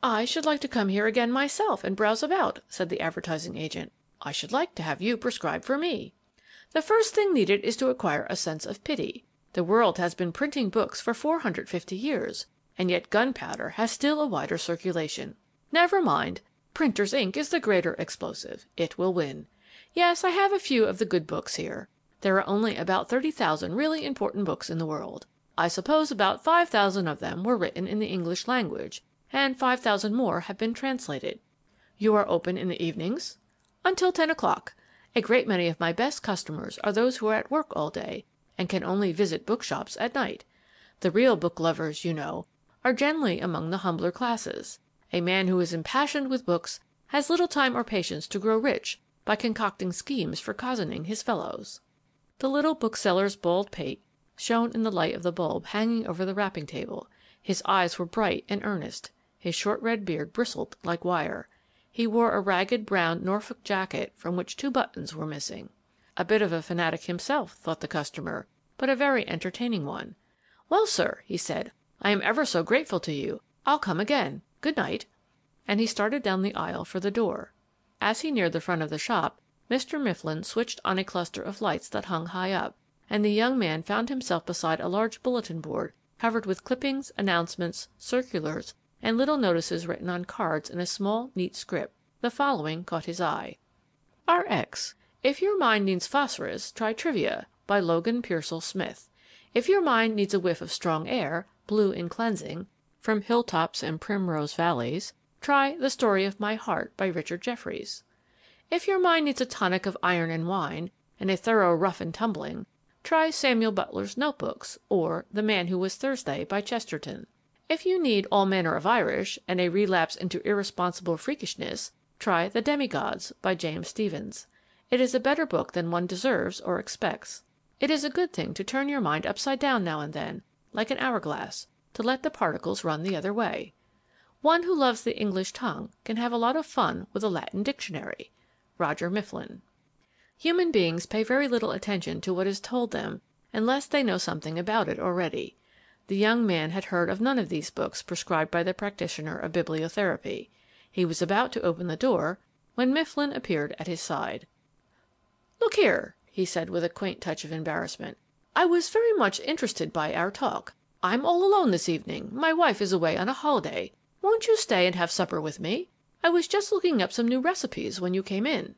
"I should like to come here again myself and browse about," said the advertising agent. "I should like to have you prescribe for me. The first thing needed is to acquire a sense of pity. The world has been printing books for 450 years, and yet gunpowder has still a wider circulation. Never mind. Printer's ink is the greater explosive. It will win. Yes, I have a few of the good books here. There are only about 30,000 really important books in the world. I suppose about 5,000 of them were written in the English language, and 5,000 more have been translated. You are open in the evenings?" "Until 10 o'clock. A great many of my best customers are those who are at work all day and can only visit bookshops at night. The real book lovers, you know, are generally among the humbler classes. A man who is impassioned with books has little time or patience to grow rich by concocting schemes for cozening his fellows." The little bookseller's bald pate shone in the light of the bulb hanging over the wrapping table. His eyes were bright and earnest. His short red beard bristled like wire. He wore a ragged brown Norfolk jacket from which 2 buttons were missing. A bit of a fanatic himself, thought the customer, but a very entertaining one. "Well, sir," he said, "I am ever so grateful to you. I'll come again. Good night." And he started down the aisle for the door. As he neared the front of the shop, Mr. Mifflin switched on a cluster of lights that hung high up, and the young man found himself beside a large bulletin board covered with clippings, announcements, circulars, and little notices written on cards in a small, neat script. The following caught his eye. "RX. If your mind needs phosphorus, try Trivia, by Logan Pearsall Smith. If your mind needs a whiff of strong air, blue and cleansing, from hilltops and primrose valleys, try The Story of My Heart, by Richard Jefferies. If your mind needs a tonic of iron and wine, and a thorough rough and tumbling, try Samuel Butler's Notebooks, or The Man Who Was Thursday, by Chesterton. If you need all manner of Irish, and a relapse into irresponsible freakishness, try The Demigods, by James Stephens. It is a better book than one deserves or expects. It is a good thing to turn your mind upside down now and then, like an hourglass, to let the particles run the other way. One who loves the English tongue can have a lot of fun with a Latin dictionary. Roger Mifflin. Human beings pay very little attention to what is told them unless they know something about it already. The young man had heard of none of these books prescribed by the practitioner of bibliotherapy. He was about to open the door when Mifflin appeared at his side. "Look here," he said with a quaint touch of embarrassment. "I was very much interested by our talk. I'm all alone this evening. My wife is away on a holiday. Won't you stay and have supper with me? I was just looking up some new recipes when you came in."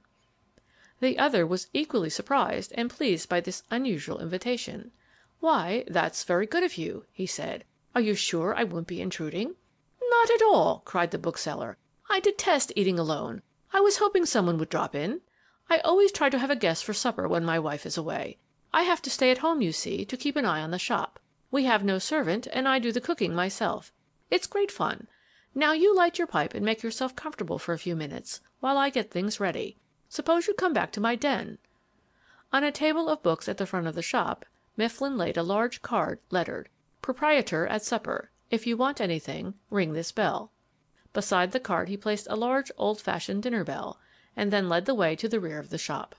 The other was equally surprised and pleased by this unusual invitation. "Why, that's very good of you," he said. "Are you sure I won't be intruding?" "Not at all," cried the bookseller. "I detest eating alone. I was hoping someone would drop in. I always try to have a guest for supper when my wife is away. I have to stay at home, you see, to keep an eye on the shop. We have no servant, and I do the cooking myself. It's great fun. Now you light your pipe and make yourself comfortable for a few minutes while I get things ready. Suppose you come back to my den." On a table of books at the front of the shop, Mifflin laid a large card lettered, "Proprietor at supper. If you want anything, ring this bell." Beside the card he placed a large old-fashioned dinner bell, and then led the way to the rear of the shop.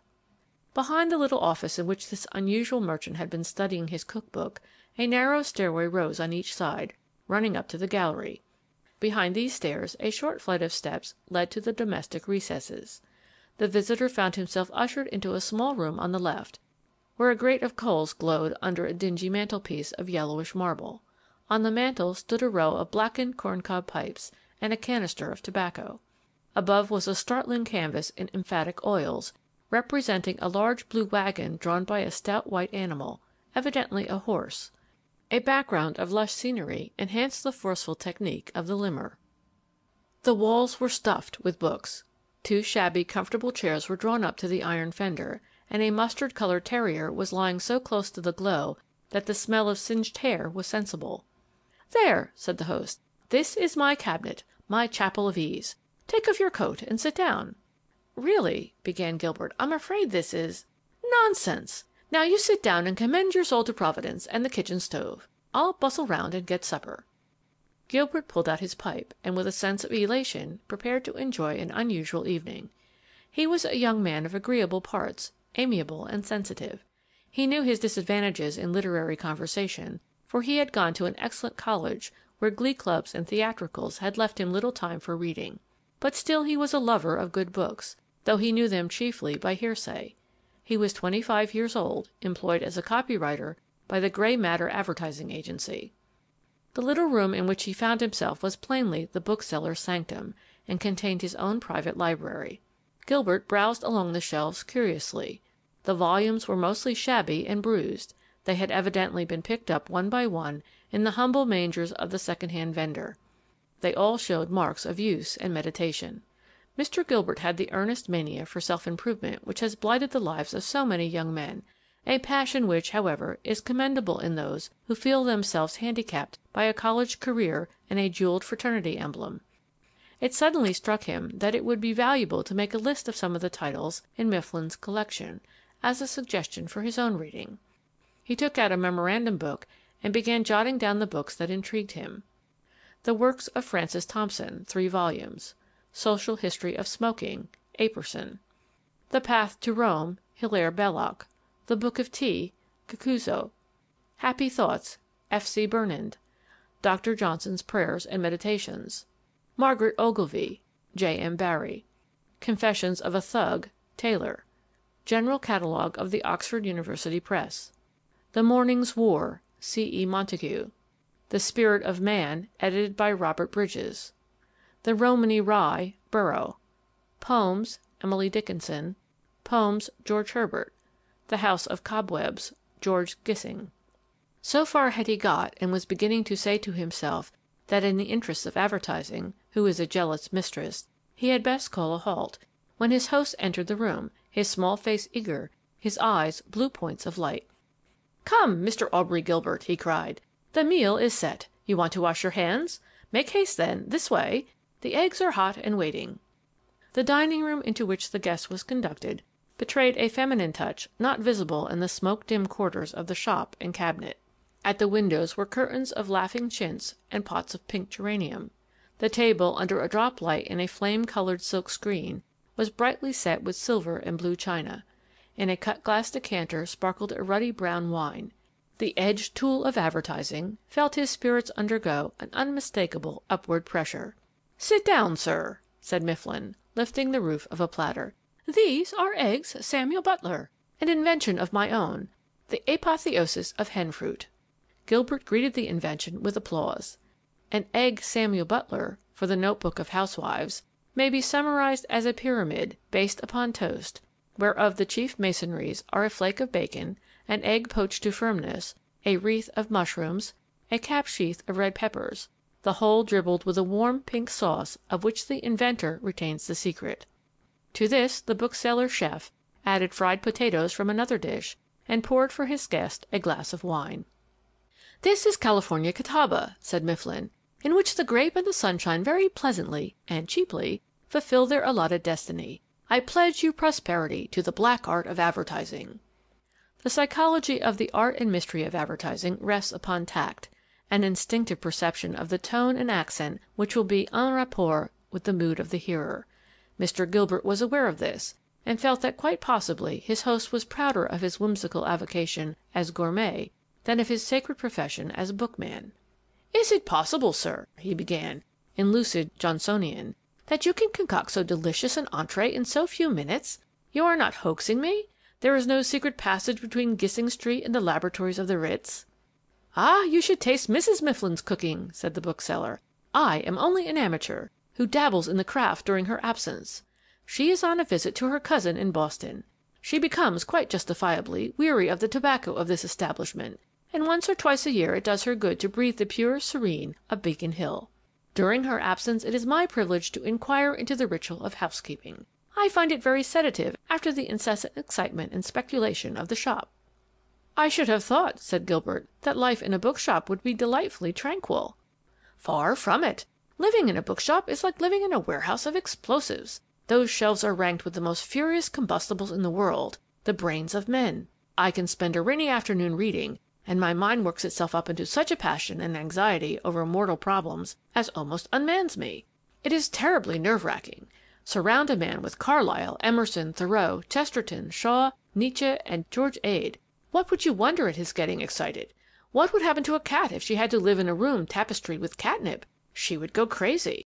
Behind the little office in which this unusual merchant had been studying his cookbook, a narrow stairway rose on each side, running up to the gallery. Behind these stairs a short flight of steps led to the domestic recesses. The visitor found himself ushered into a small room on the left, where a grate of coals glowed under a dingy mantelpiece of yellowish marble. On the mantel stood a row of blackened corncob pipes and a canister of tobacco. Above was a startling canvas in emphatic oils, representing a large blue wagon drawn by a stout white animal, evidently a horse. A background of lush scenery enhanced the forceful technique of the limner. The walls were stuffed with books. 2 shabby, comfortable chairs were drawn up to the iron fender, and a mustard-colored terrier was lying so close to the glow that the smell of singed hair was sensible. "There," said the host, "this is my cabinet, my chapel of ease. Take off your coat and sit down." "Really," began Gilbert, "I'm afraid this is—" "Nonsense! Now you sit down and commend your soul to Providence and the kitchen stove. I'll bustle round and get supper." Gilbert pulled out his pipe, and with a sense of elation prepared to enjoy an unusual evening. He was a young man of agreeable parts, amiable and sensitive. He knew his disadvantages in literary conversation, for he had gone to an excellent college where glee clubs and theatricals had left him little time for reading. But still he was a lover of good books, though he knew them chiefly by hearsay. He was 25 years old, employed as a copywriter by the Grey Matter Advertising Agency. The little room in which he found himself was plainly the bookseller's sanctum, and contained his own private library. Gilbert browsed along the shelves curiously. The volumes were mostly shabby and bruised. They had evidently been picked up one by one in the humble mangers of the second-hand vendor. They all showed marks of use and meditation. Mr. Gilbert had the earnest mania for self-improvement which has blighted the lives of so many young men, a passion which, however, is commendable in those who feel themselves handicapped by a college career and a jeweled fraternity emblem. It suddenly struck him that it would be valuable to make a list of some of the titles in Mifflin's collection, as a suggestion for his own reading. He took out a memorandum book and began jotting down the books that intrigued him. The Works of Francis Thompson, 3 volumes. Social History of Smoking, Apperson. The Path to Rome, Hilaire Belloc. The Book of Tea, Cacuzo. Happy Thoughts, F. C. Burnand. Dr. Johnson's Prayers and Meditations. Margaret Ogilvy, J. M. Barrie. Confessions of a Thug, Taylor. General Catalogue of the Oxford University Press. The Morning's War, C. E. Montague. The Spirit of Man, edited by Robert Bridges. The Romany Rye, Burrow. Poems, Emily Dickinson. Poems, George Herbert. The House of Cobwebs, George Gissing. So far had he got, and was beginning to say to himself that in the interests of advertising, who is a jealous mistress, he had best call a halt, when his host entered the room, his small face eager, his eyes blue points of light. "Come, Mr. Aubrey Gilbert," he cried. "The meal is set. You want to wash your hands? Make haste, then, this way. The eggs are hot and waiting." The dining room into which the guest was conducted betrayed a feminine touch not visible in the smoke-dimmed quarters of the shop and cabinet. At the windows were curtains of laughing chintz and pots of pink geranium. The table, under a drop light in a flame-colored silk screen, was brightly set with silver and blue china. In a cut-glass decanter sparkled a ruddy brown wine. The edged tool of advertising felt his spirits undergo an unmistakable upward pressure. "Sit down, sir," said Mifflin, lifting the roof of a platter. "These are eggs Samuel Butler, an invention of my own, the apotheosis of hen fruit." Gilbert greeted the invention with applause. An egg Samuel Butler, for the notebook of housewives, may be summarized as a pyramid based upon toast, whereof the chief masonries are a flake of bacon, an egg poached to firmness, a wreath of mushrooms, a cap sheath of red peppers, the whole dribbled with a warm pink sauce of which the inventor retains the secret. To this the bookseller chef added fried potatoes from another dish, and poured for his guest a glass of wine. "This is California Catawba," said Mifflin, "in which the grape and the sunshine very pleasantly, and cheaply, fulfill their allotted destiny. I pledge you prosperity to the black art of advertising." The psychology of the art and mystery of advertising rests upon tact, an instinctive perception of the tone and accent which will be en rapport with the mood of the hearer. Mr. Gilbert was aware of this, and felt that quite possibly his host was prouder of his whimsical avocation as gourmet than of his sacred profession as bookman. "Is it possible, sir," he began, in lucid Johnsonian, "that you can concoct so delicious an entrée in so few minutes? You are not hoaxing me? There is no secret passage between Gissing Street and the laboratories of the Ritz?" "Ah, you should taste Mrs. Mifflin's cooking," said the bookseller. "I am only an amateur, who dabbles in the craft during her absence. She is on a visit to her cousin in Boston. She becomes, quite justifiably, weary of the tobacco of this establishment, and once or twice a year it does her good to breathe the pure serene of Beacon Hill. During her absence it is my privilege to inquire into the ritual of housekeeping. I find it very sedative after the incessant excitement and speculation of the shop." "I should have thought," said Gilbert, "that life in a bookshop would be delightfully tranquil." "Far from it. Living in a bookshop is like living in a warehouse of explosives. Those shelves are ranked with the most furious combustibles in the world, the brains of men. I can spend a rainy afternoon reading, and my mind works itself up into such a passion and anxiety over mortal problems as almost unmans me. It is terribly nerve-racking. Surround a man with Carlyle, Emerson, Thoreau, Chesterton, Shaw, Nietzsche, and George Ade. What would you wonder at his getting excited? What would happen to a cat if she had to live in a room tapestried with catnip? She would go crazy.